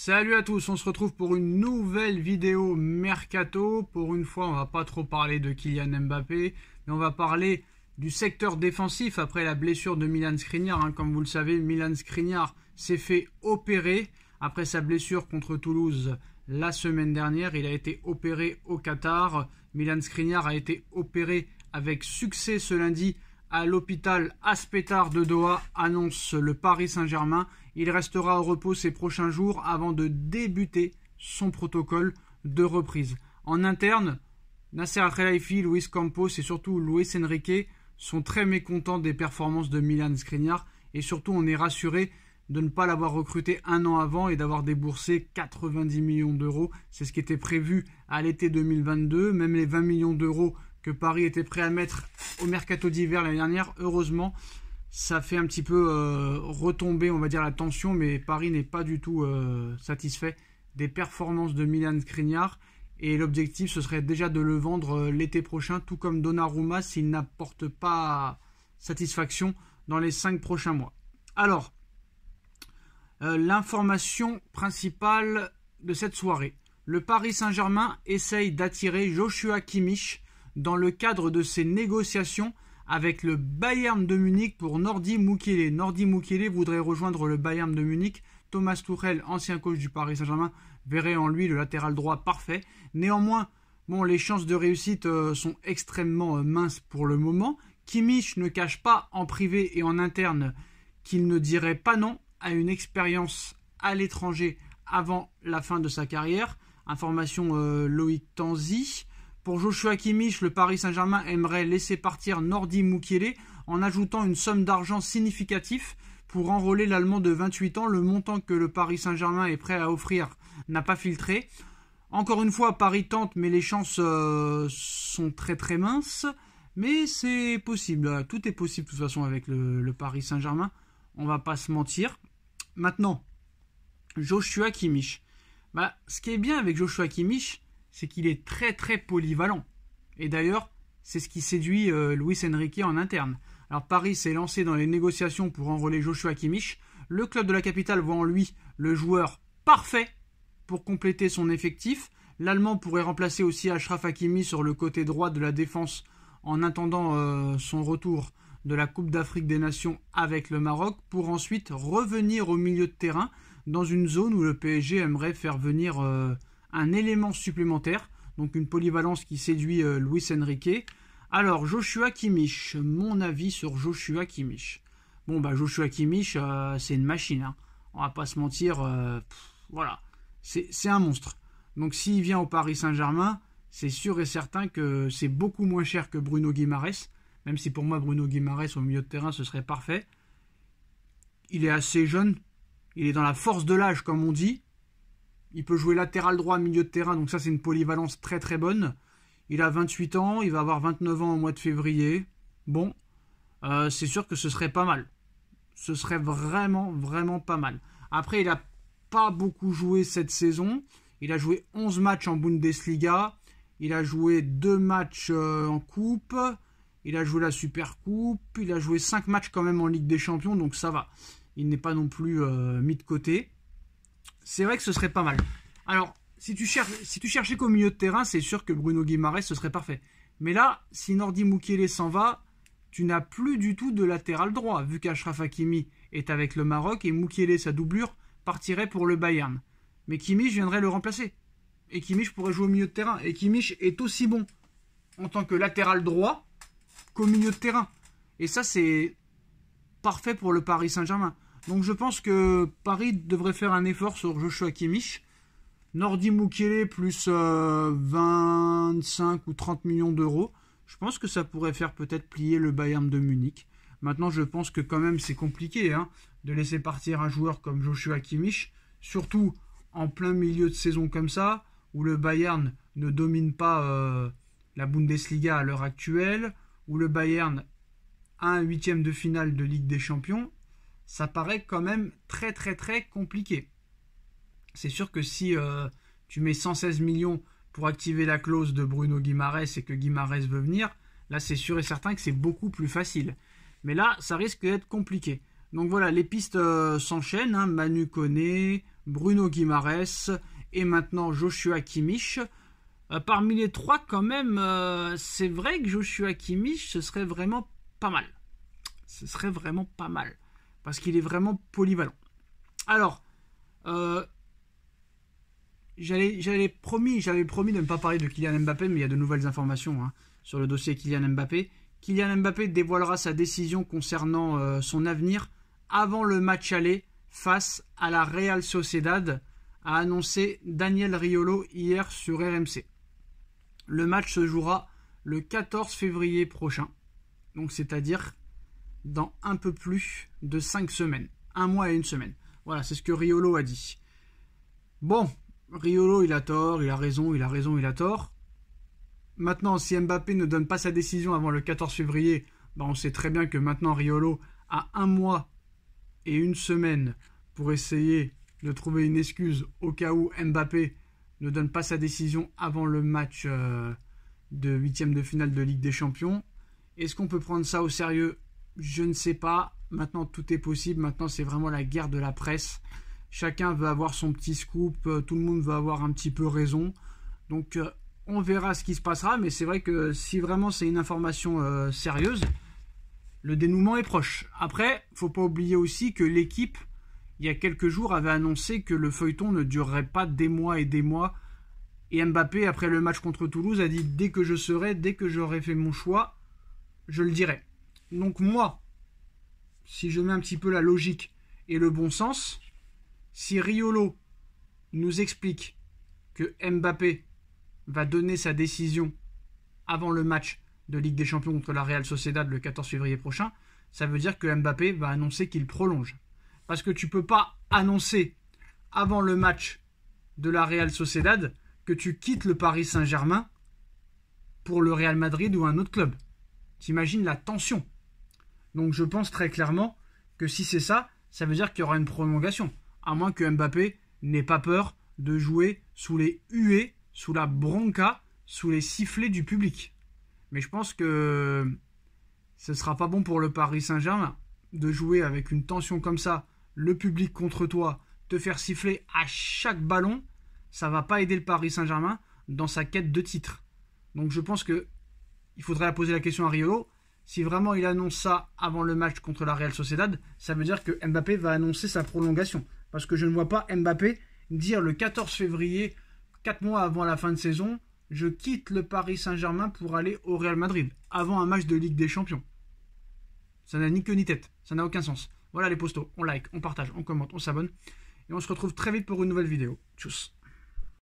Salut à tous, on se retrouve pour une nouvelle vidéo Mercato. Pour une fois, on va pas trop parler de Kylian Mbappé, mais on va parler du secteur défensif après la blessure de Milan Skriniar. Comme vous le savez, Milan Skriniar s'est fait opérer après sa blessure contre Toulouse la semaine dernière. Il a été opéré au Qatar. Milan Skriniar a été opéré avec succès ce lundi à l'hôpital Aspetar de Doha, annonce le Paris Saint-Germain. Il restera au repos ces prochains jours avant de débuter son protocole de reprise. En interne, Nasser Al-Khelaifi, Luis Campos et surtout Luis Enrique sont très mécontents des performances de Milan Skriniar et surtout on est rassuré de ne pas l'avoir recruté un an avant et d'avoir déboursé 90 millions d'euros. C'est ce qui était prévu à l'été 2022, même les 20 millions d'euros que Paris était prêt à mettre au mercato d'hiver l'année dernière. Heureusement, ça fait un petit peu retomber, on va dire, la tension, mais Paris n'est pas du tout satisfait des performances de Milan Skriniar. Et l'objectif, ce serait déjà de le vendre l'été prochain, tout comme Donnarumma, s'il n'apporte pas satisfaction dans les 5 prochains mois. Alors, l'information principale de cette soirée. Le Paris Saint-Germain essaye d'attirer Joshua Kimmich dans le cadre de ses négociations avec le Bayern de Munich pour Nordi Mukiele. Nordi Mukiele voudrait rejoindre le Bayern de Munich. Thomas Tuchel, ancien coach du Paris Saint-Germain, verrait en lui le latéral droit parfait. Néanmoins, les chances de réussite sont extrêmement minces pour le moment. Kimmich ne cache pas en privé et en interne qu'il ne dirait pas non à une expérience à l'étranger avant la fin de sa carrière. Information Loïc Tanzi. Pour Joshua Kimmich, le Paris Saint-Germain aimerait laisser partir Nordi Mukiele en ajoutant une somme d'argent significative pour enrôler l'Allemand de 28 ans. Le montant que le Paris Saint-Germain est prêt à offrir n'a pas filtré. Encore une fois, Paris tente, mais les chances sont très très minces. Mais c'est possible, tout est possible de toute façon avec le Paris Saint-Germain. On va pas se mentir. Maintenant, Joshua Kimmich. Ce qui est bien avec Joshua Kimmich, c'est qu'il est très très polyvalent. Et d'ailleurs, c'est ce qui séduit Luis Enrique en interne. Alors Paris s'est lancé dans les négociations pour enrôler Joshua Kimmich. Le club de la capitale voit en lui le joueur parfait pour compléter son effectif. L'Allemand pourrait remplacer aussi Achraf Hakimi sur le côté droit de la défense en attendant son retour de la Coupe d'Afrique des Nations avec le Maroc pour ensuite revenir au milieu de terrain dans une zone où le PSG aimerait faire venir un élément supplémentaire, donc une polyvalence qui séduit Luis Enrique. Alors, Joshua Kimmich, mon avis sur Joshua Kimmich. Joshua Kimmich, c'est une machine, hein. On va pas se mentir, voilà, c'est un monstre. Donc, s'il vient au Paris Saint-Germain, c'est sûr et certain que c'est beaucoup moins cher que Bruno Guimaraes, même si pour moi, Bruno Guimaraes au milieu de terrain, ce serait parfait. Il est assez jeune, il est dans la force de l'âge, comme on dit. Il peut jouer latéral droit, milieu de terrain, donc ça c'est une polyvalence très très bonne. Il a 28 ans, il va avoir 29 ans au mois de février. C'est sûr que ce serait pas mal. Ce serait vraiment vraiment pas mal. Après, il n'a pas beaucoup joué cette saison. Il a joué 11 matchs en Bundesliga. Il a joué 2 matchs en Coupe. Il a joué la Super Coupe. Il a joué 5 matchs quand même en Ligue des Champions, donc ça va. Il n'est pas non plus mis de côté. C'est vrai que ce serait pas mal. Alors, si tu cherchais qu'au milieu de terrain, c'est sûr que Bruno Guimaraes, ce serait parfait. Mais là, si Nordi Mukiele s'en va, tu n'as plus du tout de latéral droit, vu qu'Achraf Hakimi est avec le Maroc et Mukiele, sa doublure, partirait pour le Bayern. Mais Kimmich viendrait le remplacer. Et Kimmich pourrait jouer au milieu de terrain. Et Kimmich est aussi bon en tant que latéral droit qu'au milieu de terrain. Et ça, c'est parfait pour le Paris Saint-Germain. Donc je pense que Paris devrait faire un effort sur Joshua Kimmich. Nordi Mukiele plus 25 ou 30 millions d'euros. Je pense que ça pourrait faire peut-être plier le Bayern de Munich. Maintenant, je pense que quand même c'est compliqué de laisser partir un joueur comme Joshua Kimmich. Surtout en plein milieu de saison comme ça, où le Bayern ne domine pas la Bundesliga à l'heure actuelle, où le Bayern a un 8e de finale de Ligue des Champions. Ça paraît quand même très très très compliqué. C'est sûr que si tu mets 116 millions pour activer la clause de Bruno Guimaraes et que Guimaraes veut venir, là c'est sûr et certain que c'est beaucoup plus facile. Mais là, ça risque d'être compliqué. Donc voilà, les pistes s'enchaînent, hein. Manu Koné, Bruno Guimaraes et maintenant Joshua Kimmich. Parmi les trois, quand même, c'est vrai que Joshua Kimmich, ce serait vraiment pas mal. Ce serait vraiment pas mal. Parce qu'il est vraiment polyvalent. Alors, j'avais promis de ne pas parler de Kylian Mbappé, mais il y a de nouvelles informations, hein, sur le dossier Kylian Mbappé. Kylian Mbappé dévoilera sa décision concernant son avenir avant le match aller face à la Real Sociedad, a annoncé Daniel Riolo hier sur RMC. Le match se jouera le 14 février prochain, donc c'est-à-dire dans un peu plus de 5 semaines. 1 mois et 1 semaine. Voilà, c'est ce que Riolo a dit. Bon, Riolo, il a tort, il a raison, il a tort. Maintenant, si Mbappé ne donne pas sa décision avant le 14 février, on sait très bien que maintenant Riolo a 1 mois et 1 semaine pour essayer de trouver une excuse au cas où Mbappé ne donne pas sa décision avant le match de 8e de finale de Ligue des Champions. Est-ce qu'on peut prendre ça au sérieux? Je ne sais pas. Maintenant, tout est possible. Maintenant, c'est vraiment la guerre de la presse. Chacun veut avoir son petit scoop. Tout le monde veut avoir un petit peu raison. Donc, on verra ce qui se passera. Mais c'est vrai que si vraiment c'est une information sérieuse, le dénouement est proche. Après, il ne faut pas oublier aussi que l'équipe, il y a quelques jours, avait annoncé que le feuilleton ne durerait pas des mois et des mois. Et Mbappé, après le match contre Toulouse, a dit dès que j'aurai fait mon choix, je le dirai. Donc moi, si je mets un petit peu la logique et le bon sens, si Riolo nous explique que Mbappé va donner sa décision avant le match de Ligue des Champions contre la Real Sociedad le 14 février prochain, ça veut dire que Mbappé va annoncer qu'il prolonge. Parce que tu ne peux pas annoncer avant le match de la Real Sociedad que tu quittes le Paris Saint-Germain pour le Real Madrid ou un autre club. T'imagines la tension. Donc je pense très clairement que si c'est ça, ça veut dire qu'il y aura une prolongation. À moins que Mbappé n'ait pas peur de jouer sous les huées, sous la bronca, sous les sifflets du public. Mais je pense que ce ne sera pas bon pour le Paris Saint-Germain de jouer avec une tension comme ça, le public contre toi, te faire siffler à chaque ballon. Ça ne va pas aider le Paris Saint-Germain dans sa quête de titre. Donc je pense qu'il faudrait poser la question à Riolo. Si vraiment il annonce ça avant le match contre la Real Sociedad, ça veut dire que Mbappé va annoncer sa prolongation. Parce que je ne vois pas Mbappé dire le 14 février, 4 mois avant la fin de saison, je quitte le Paris Saint-Germain pour aller au Real Madrid, avant un match de Ligue des Champions. Ça n'a ni queue ni tête, ça n'a aucun sens. Voilà les postos, on like, on partage, on commente, on s'abonne. Et on se retrouve très vite pour une nouvelle vidéo. Tchuss.